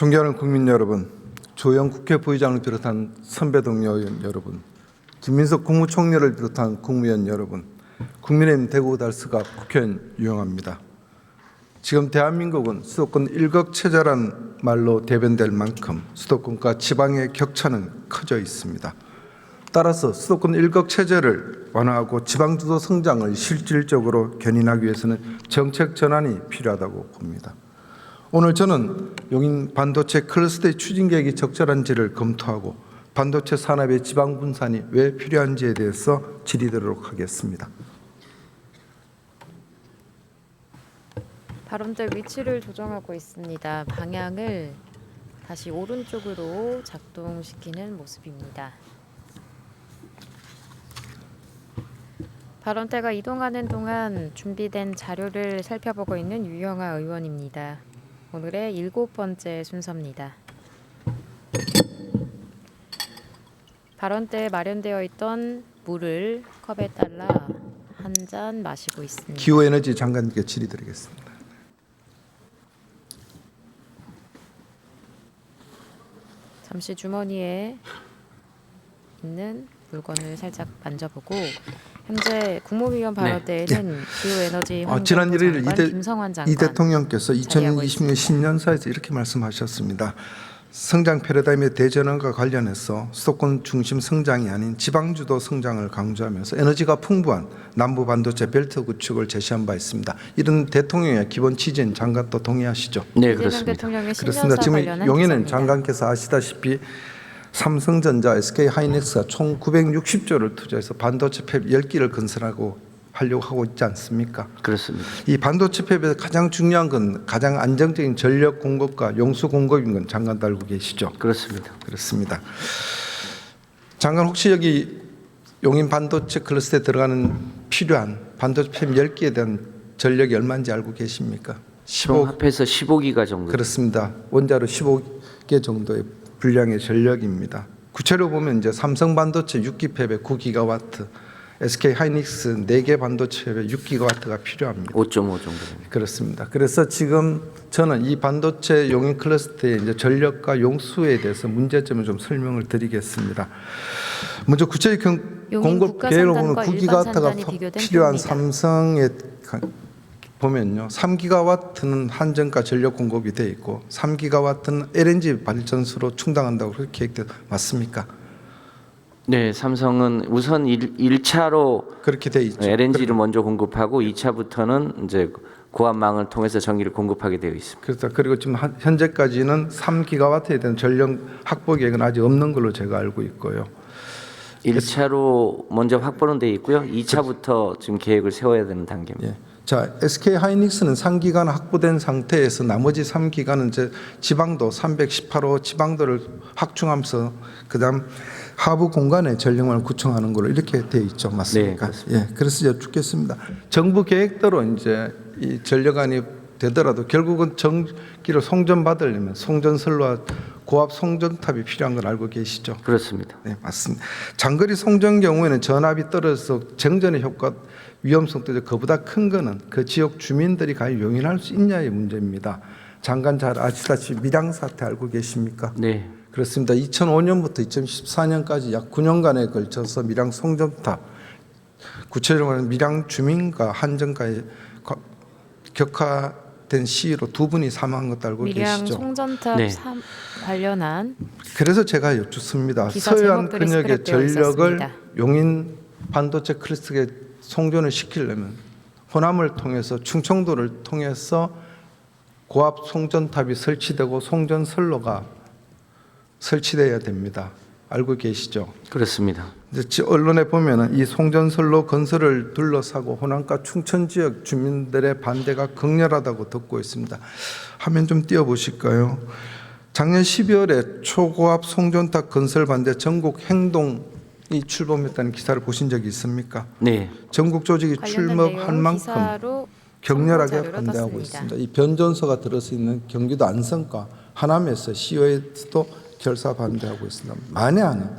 존경하는 국민 여러분, 조영 국회 부의장을 비롯한 선배 동료 의원 여러분, 김민석 국무총리를 비롯한 국무위원 여러분, 국민의힘 대구달서가 국회의원 유영합니다. 지금 대한민국은 수도권 일극체제란 말로 대변될 만큼 수도권과 지방의 격차는 커져 있습니다. 따라서 수도권 일극체제를 완화하고 지방주도 성장을 실질적으로 견인하기 위해서는 정책 전환이 필요하다고 봅니다. 오늘 저는 용인 반도체 클러스터의 추진 계획이 적절한지를 검토하고 반도체 산업의 지방 분산이 왜 필요한지에 대해서 질의드리도록 하겠습니다. 발언대 위치를 조정하고 있습니다. 방향을 다시 오른쪽으로 작동시키는 모습입니다. 발언대가 이동하는 동안 준비된 자료를 살펴보고 있는 유영하 의원입니다. 오늘의 7번째 순서입니다. 발언대에 마련되어 있던 물을 컵에 따라 한 잔 마시고 있습니다. 기후에너지 장관님께 질의드리겠습니다. 잠시 주머니에 있는 물건을 살짝 만져보고 현재 국무위원 발언대에는 기후에너지 지난 1일 장관 김성환 장관 이 대통령께서 자리하고 2020년 신년사에서 이렇게 말씀하셨습니다. 성장 패러다임의 대전환과 관련해서 수도권 중심 성장이 아닌 지방주도 성장을 강조하면서 에너지가 풍부한 남부 반도체 벨트 구축을 제시한 바 있습니다. 이런 대통령의 기본 취지인 장관도 동의하시죠? 네, 이재명 그렇습니다. 대통령의 그렇습니다. 신년사 지금 관련한 용인은 기사입니다. 장관께서 아시다시피 삼성전자, SK하이닉스가 총 960조를 투자해서 반도체 팹 10기를 건설하고 하려고 하고 있지 않습니까? 그렇습니다. 이 반도체 팹에서 가장 중요한 건 가장 안정적인 전력 공급과 용수 공급인 건 장관도 알고 계시죠? 그렇습니다. 그렇습니다. 장관 혹시 여기 용인 반도체 클러스터에 들어가는 필요한 반도체 팹 10기에 대한 전력이 얼마인지 알고 계십니까? 총 합해서 15기가 정도. 그렇습니다. 원자로 15개 정도의 분량의 전력입니다. 구체로 보면 이제 삼성 반도체 6기 팹에 9기가와트, SK 하이닉스 4개 반도체 팹에 6기가와트가 필요합니다. 5.5 정도. 그렇습니다. 그래서 지금 저는 이 반도체 용인 클러스터의 이제 전력과 용수에 대해서 문제점을 좀 설명을 드리겠습니다. 먼저 구체적 공급 계획을 보면 9기가와트가 필요한 삼성의 보면요, 3기가와트는 한전가 전력 공급이 돼 있고 3기가와트는 LNG 발전소로 충당한다고 그렇게 계획돼 맞습니까? 네, 삼성은 우선 1차로 그렇게 돼 있죠. LNG를 먼저 공급하고 2차부터는 이제 고압망을 통해서 전기를 공급하게 되어 있습니다. 그렇다. 그리고 지금 현재까지는 3기가와트에 대한 전력 확보 계획은 아직 없는 걸로 제가 알고 있고요. 1차로 먼저 확보는 되어 있고요. 2차부터 지금 계획을 세워야 되는 단계입니다. 예. 자, SK 하이닉스는 3기가는 확보된 상태에서 나머지 3기가는 이제 지방도 318호 지방도를 확충하면서 그다음 하부 공간에 전력망을 구축하는 걸로 이렇게 되어 있죠, 맞습니까? 네, 예, 그래서 여쭙겠습니다. 정부 계획대로 이제 이 전력안이 되더라도 결국은 전기를 송전받으려면 송전선로와 고압 송전탑이 필요한 걸 알고 계시죠? 그렇습니다. 네, 맞습니다. 장거리 송전 경우에는 전압이 떨어져서 정전의 효과 위험성도 그보다 큰 거는 그 지역 주민들이 과연 용인할 수 있냐의 문제입니다. 장관 잘 아시다시피 밀양 사태 알고 계십니까? 네. 그렇습니다. 2005년부터 2014년까지 약 9년간에 걸쳐서 밀양 송전탑, 구체적으로 밀양 주민과 한전과의 격화된 시위로 2분이 사망한 것도 알고 밀양 계시죠? 송전탑 네. 관련한 그래서 제가 여쭙습니다. 기사 서해안 제목들이 근역의 스크랩되어 전력을 있었습니다. 용인 반도체 클러스터에 송전을 시키려면 호남을 통해서 충청도를 통해서 고압 송전탑이 설치되고 송전선로가 설치돼야 됩니다. 알고 계시죠? 그렇습니다. 이제 언론에 보면은 이 송전선로 건설을 둘러싸고 호남과 충청 지역 주민들의 반대가 극렬하다고 듣고 있습니다. 화면 좀 띄워 보실까요? 작년 12월에 초고압 송전탑 건설 반대 전국 행동이 출범했다는 기사를 보신 적이 있습니까? 네. 전국 조직이 출범할 만큼 기사로 격렬하게 자료로 반대하고 떴습니다. 있습니다. 이 변전소가 들어서 있는 경기도 안성과 하남에서 시의회도 결사 반대하고 있습니다. 만에 하나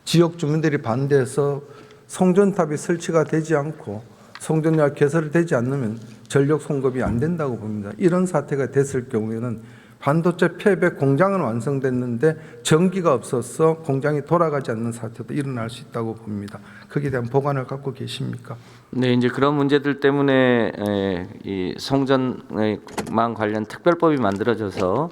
지역 주민들이 반대해서 송전탑이 설치가 되지 않고 송전력 개설이 되지 않으면 전력 공급이 안 된다고 봅니다. 이런 사태가 됐을 경우에는 반도체 폐백 공장은 완성됐는데 전기가 없어서 공장이 돌아가지 않는 사태도 일어날 수 있다고 봅니다. 거기에 대한 보관을 갖고 계십니까? 네, 이제 그런 문제들 때문에 이 송전망 관련 특별법이 만들어져서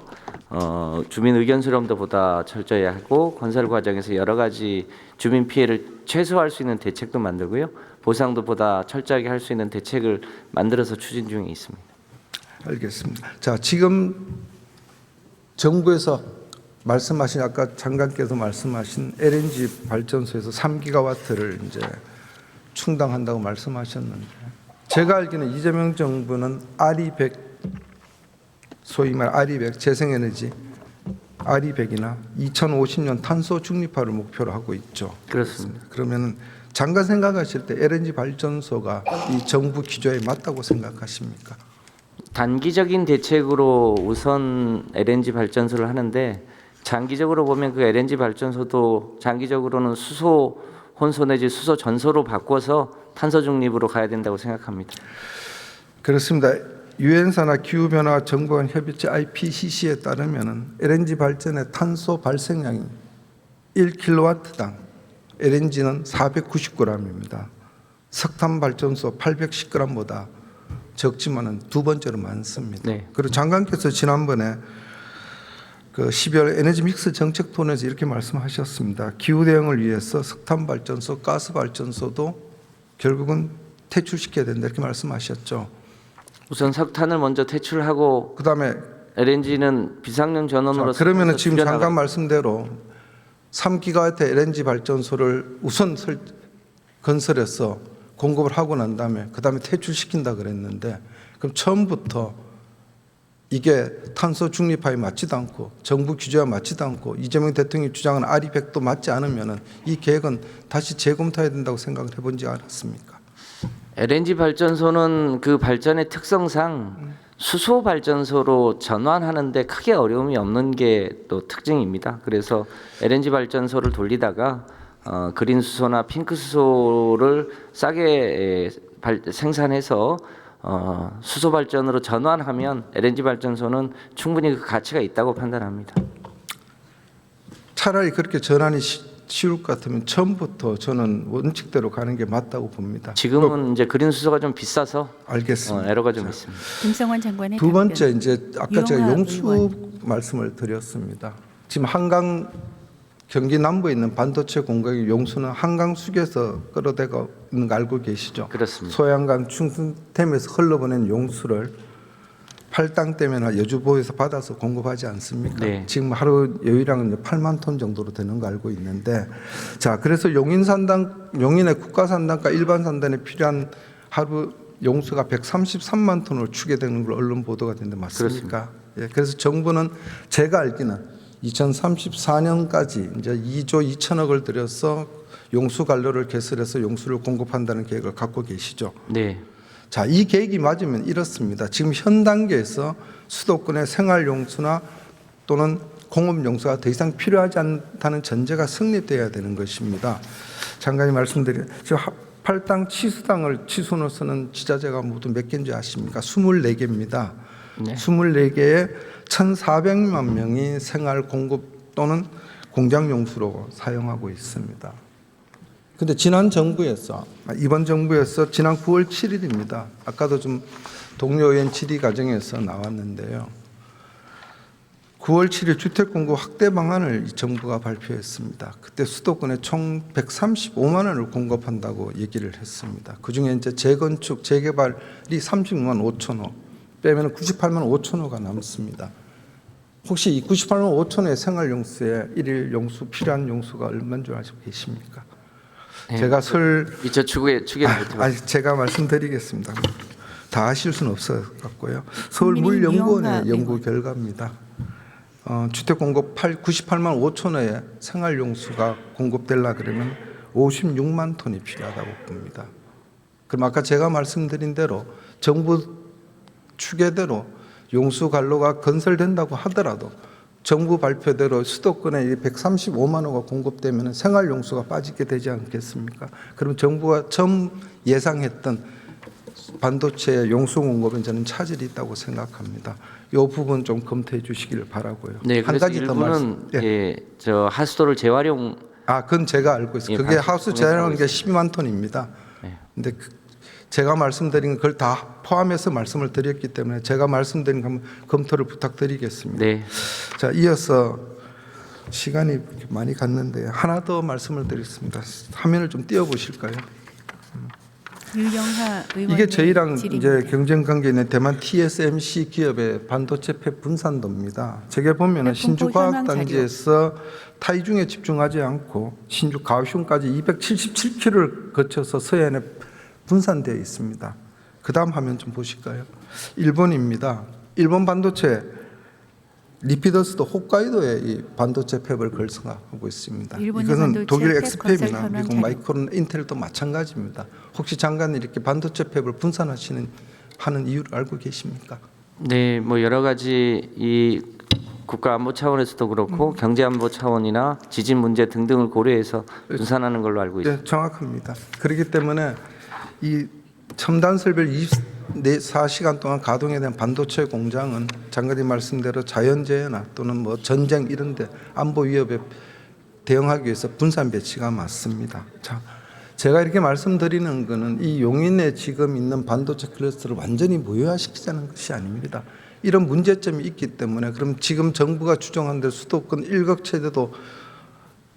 주민 의견 수렴도 보다 철저히 하고 건설 과정에서 여러 가지 주민 피해를 최소화할 수 있는 대책도 만들고요. 보상도 보다 철저하게 할 수 있는 대책을 만들어서 추진 중에 있습니다. 알겠습니다. 자, 지금 정부에서 말씀하신 아까 장관께서 말씀하신 LNG 발전소에서 3기가와트를 이제 충당한다고 말씀하셨는데 제가 알기로는 이재명 정부는 RE100 소위 말 RE100 재생에너지 RE100이나 2050년 탄소 중립화를 목표로 하고 있죠. 그렇습니다. 그러면 장관 생각하실 때 LNG 발전소가 이 정부 기조에 맞다고 생각하십니까? 단기적인 대책으로 우선 LNG 발전소를 하는데 장기적으로 보면 그 LNG 발전소도 장기적으로는 수소 혼소 내지 수소 전소로 바꿔서 탄소 중립으로 가야 된다고 생각합니다. 그렇습니다. 유엔사나 기후변화 정보원 협의체 IPCC에 따르면 LNG 발전의 탄소 발생량이 1kW당 LNG는 490g입니다. 석탄 발전소 810g보다 적지만은 두 번째로 많습니다. 네. 그리고 장관께서 지난번에 그 12월 에너지 믹스 정책 토론에서 이렇게 말씀하셨습니다. 기후 대응을 위해서 석탄 발전소, 가스 발전소도 결국은 퇴출시켜야 된다 이렇게 말씀하셨죠. 우선 석탄을 먼저 퇴출하고 그다음에 LNG는 비상용 전원으로 그러면은 지금 줄여나가- 장관 말씀대로 3기가와트 LNG 발전소를 우선 건설해서 공급을 하고 난 다음에 그다음에 퇴출시킨다 그랬는데 그럼 처음부터 이게 탄소 중립화에 맞지도 않고 정부 규제와 맞지도 않고 이재명 대통령이 주장하는 RE100도 맞지 않으면은 이 계획은 다시 재검토해야 된다고 생각을 해본 지 않았습니까? LNG 발전소는 그 발전의 특성상 수소 발전소로 전환하는데 크게 어려움이 없는 게 또 특징입니다. 그래서 LNG 발전소를 돌리다가 그린 수소나 핑크 수소를 싸게 생산해서 수소 발전으로 전환하면 LNG 발전소는 충분히 그 가치가 있다고 판단합니다. 차라리 그렇게 전환이 쉬울 것 같으면 처음부터 저는 원칙대로 가는 게 맞다고 봅니다. 지금은 이제 그린 수소가 좀 비싸서 알겠습니다. 에러가 좀 있습니다. 김성환 장관의 두 번째 이제 아까 제가 유영하 용수 의원. 말씀을 드렸습니다. 지금 한강 경기 남부에 있는 반도체 공장의 용수는 한강 수계에서 끌어대고 있는 거 알고 계시죠? 그렇습니다. 소양강 충순댐에서 흘러보낸 용수를 팔당댐이나 여주보에서 받아서 공급하지 않습니까? 네. 지금 하루 여유량은 8만 톤 정도로 되는 거 알고 있는데, 자 그래서 용인의 국가산단과 일반산단에 필요한 하루 용수가 133만 톤으로 추계되는 걸 언론 보도가 됐는데 맞습니까? 예, 그래서 정부는 제가 알기는 2034년까지 이제 2조 2천억을 들여서 용수 관로를 개설해서 용수를 공급한다는 계획을 갖고 계시죠. 네. 자, 이 계획이 맞으면 이렇습니다. 지금 현 단계에서 수도권의 생활용수나 또는 공업용수가 더 이상 필요하지 않다는 전제가 성립돼야 되는 것입니다. 장관님 말씀드린 지금 팔당 치수당을 치수로 쓰는 지자체가 모두 몇 개인지 아십니까? 24개입니다. 네. 24개에 1,400만 명이 생활 공급 또는 공장 용수로 사용하고 있습니다. 근데 지난 정부에서 이번 정부에서 지난 9월 7일입니다. 아까도 좀 동료 의원 질의 과정에서 나왔는데요. 9월 7일 주택 공급 확대 방안을 이 정부가 발표했습니다. 그때 수도권에 총 135만 원을 공급한다고 얘기를 했습니다. 그중에 이제 재건축, 재개발이 36만 5천 호, 빼면 98만 5천 호가 남습니다. 혹시 이 98만 5천 호의 생활용수에 일일 용수 필요한 용수가 얼마인 줄 알고 계십니까? 네. 제가 미처 추계 못해봤습니다. 제가 말씀드리겠습니다. 다 아실 수는 없어 갖고요. 서울 국민의 물연구원의 유영하 연구 의원. 결과입니다. 주택 공급 98만 5천 호의 생활용수가 공급되려 그러면 56만 톤이 필요하다고 봅니다. 그럼 아까 제가 말씀드린 대로 정부 추계대로 용수 관로가 건설된다고 하더라도 정부 발표대로 수도권에 135만 호가 공급되면 생활용수가 빠지게 되지 않겠습니까? 그럼 정부가 처음 예상했던 반도체 용수 공급은 저는 차질이 있다고 생각합니다. 이 부분 좀 검토해 주시기를 바라고요. 네, 한 그래서 가지 더 말씀. 일부는 저 하수도를 재활용. 그건 제가 알고 있어요. 예, 그게 방식 하우스 통해서 재활용한 하고 게 12만 톤입니다. 네. 근데 제가 말씀드린 걸 다 포함해서 말씀을 드렸기 때문에 제가 말씀드린 거 검토를 부탁드리겠습니다. 네. 자, 이어서 시간이 많이 갔는데 하나 더 말씀을 드리겠습니다. 화면을 좀 띄워 보실까요? 유영하 의원님 이게 저희랑 질의입니다. 이제 경쟁 관계 있는 대만 TSMC 기업의 반도체 팹 분산도입니다. 저게 보면은 네, 신주 공포 현황 과학단지에서 타이중에 집중하지 않고 신주 가오슝까지 277km를 거쳐서 서해안에 분산되어 있습니다. 그 다음 화면 좀 보실까요? 일본입니다. 일본 반도체 리피더스도 홋카이도에 이 반도체 팹을 걸성하고 있습니다. 일본의 이것은 반도체 독일 팹 엑스팹이나 건설 현황 미국 자료. 마이크론, 인텔도 마찬가지입니다. 혹시 장관님 이렇게 반도체 팹을 하는 이유를 알고 계십니까? 네, 뭐 여러 가지 이 국가 안보 차원에서도 그렇고 경제 안보 차원이나 지진 문제 등등을 고려해서 분산하는 걸로 알고 있습니다. 네, 정확합니다. 그렇기 때문에 이 첨단 설비를 24시간 동안 가동에 대한 반도체 공장은 장관님 말씀대로 자연재해나 또는 뭐 전쟁 이런 데 안보 위협에 대응하기 위해서 분산 배치가 맞습니다. 자, 제가 이렇게 말씀드리는 것은 이 용인에 지금 있는 반도체 클러스터를 완전히 무효화시키자는 것이 아닙니다. 이런 문제점이 있기 때문에 그럼 지금 정부가 추정한 대로 수도권 일극 체제도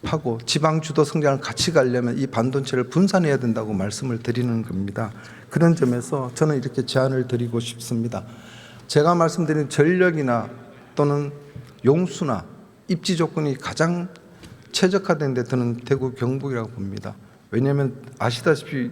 하고 지방 주도 성장을 같이 가려면 이 반도체를 분산해야 된다고 말씀을 드리는 겁니다. 그런 점에서 저는 이렇게 제안을 드리고 싶습니다. 제가 말씀드린 전력이나 또는 용수나 입지 조건이 가장 최적화된 데 저는 대구 경북이라고 봅니다. 왜냐하면 아시다시피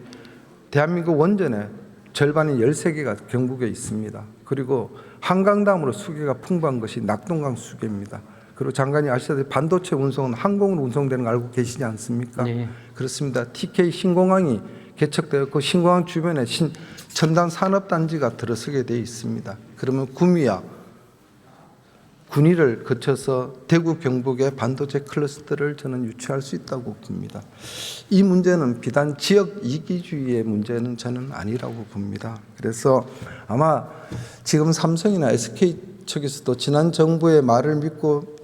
대한민국 원전의 절반인 13개가 경북에 있습니다. 그리고 한강 다음으로 수계가 풍부한 것이 낙동강 수계입니다. 그리고 장관이 아시다시피 반도체 운송은 항공으로 운송되는 거 알고 계시지 않습니까? 네. 그렇습니다. TK 신공항이 개척되었고 신공항 주변에 첨단 산업단지가 들어서게 되어 있습니다. 그러면 구미와 군위를 거쳐서 대구 경북의 반도체 클러스터를 저는 유치할 수 있다고 봅니다. 이 문제는 비단 지역 이기주의의 문제는 저는 아니라고 봅니다. 그래서 아마 지금 삼성이나 SK 측에서도 지난 정부의 말을 믿고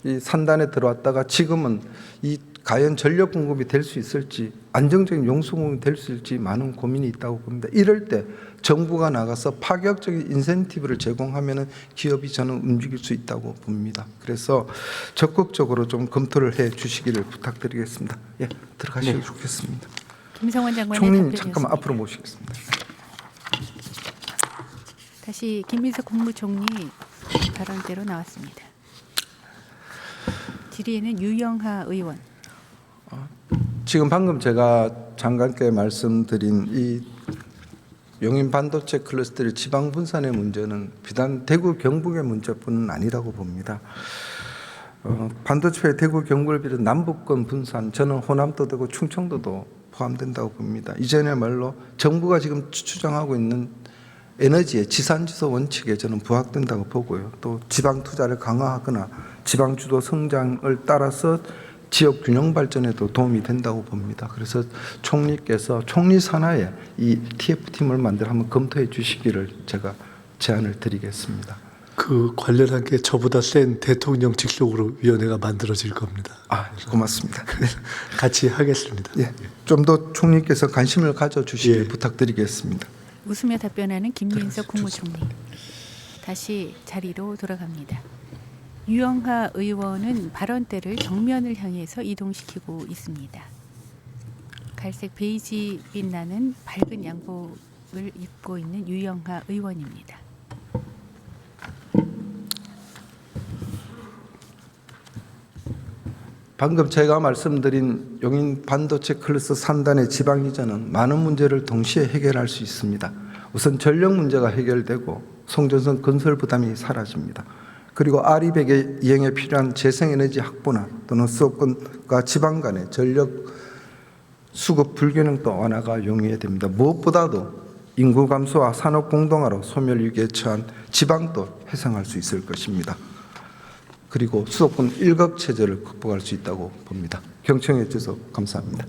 이 산단에 들어왔다가 지금은 이 과연 전력 공급이 될 수 있을지 안정적인 용수 공급이 될 수 있을지 많은 고민이 있다고 봅니다. 이럴 때 정부가 나가서 파격적인 인센티브를 제공하면 기업이 저는 움직일 수 있다고 봅니다. 그래서 적극적으로 좀 검토를 해 주시기를 부탁드리겠습니다. 예, 들어가시면 좋겠습니다. 김성원 장관의 총리님 답변이었습니다. 잠깐만 앞으로 모시겠습니다. 다시 김민석 국무총리 발언대로 나왔습니다. 질의에는 유영하 의원. 지금 방금 제가 장관께 말씀드린 이 용인 반도체 클러스터의 지방 분산의 문제는 비단 대구 경북의 문제뿐은 아니라고 봅니다. 반도체의 대구 경북을 비롯한 남북권 분산, 저는 호남도 되고 충청도도 포함된다고 봅니다. 이전에말로 정부가 지금 주장하고 있는 에너지의 지산지소 원칙에 저는 부합된다고 보고요. 또 지방 투자를 강화하거나 지방 주도 성장을 따라서 지역 균형 발전에도 도움이 된다고 봅니다. 그래서 총리께서 총리 산하에 이 TF팀을 만들어 한번 검토해 주시기를 제가 제안을 드리겠습니다. 그 관련한 게 저보다 센 대통령 직속으로 위원회가 만들어질 겁니다. 고맙습니다. 같이 하겠습니다. 예, 좀 더 총리께서 관심을 가져주시길 예. 부탁드리겠습니다. 웃으며 답변하는 김민석 국무총리. 다시 자리로 돌아갑니다. 유영하 의원은 발언대를 정면을 향해서 이동시키고 있습니다. 갈색 베이지 빛나는 밝은 양복을 입고 있는 유영하 의원입니다. 방금 제가 말씀드린 용인 반도체 클러스터 산단의 지방 이전은 많은 문제를 동시에 해결할 수 있습니다. 우선 전력 문제가 해결되고 송전선 건설 부담이 사라집니다. 그리고 아리백의 이행에 필요한 재생에너지 확보나 또는 수도권과 지방 간의 전력 수급 불균형도 완화가 용이해야 됩니다. 무엇보다도 인구 감소와 산업 공동화로 소멸 위기에 처한 지방도 해상할 수 있을 것입니다. 그리고 수도권 일각 체제를 극복할 수 있다고 봅니다. 경청해 주셔서 감사합니다.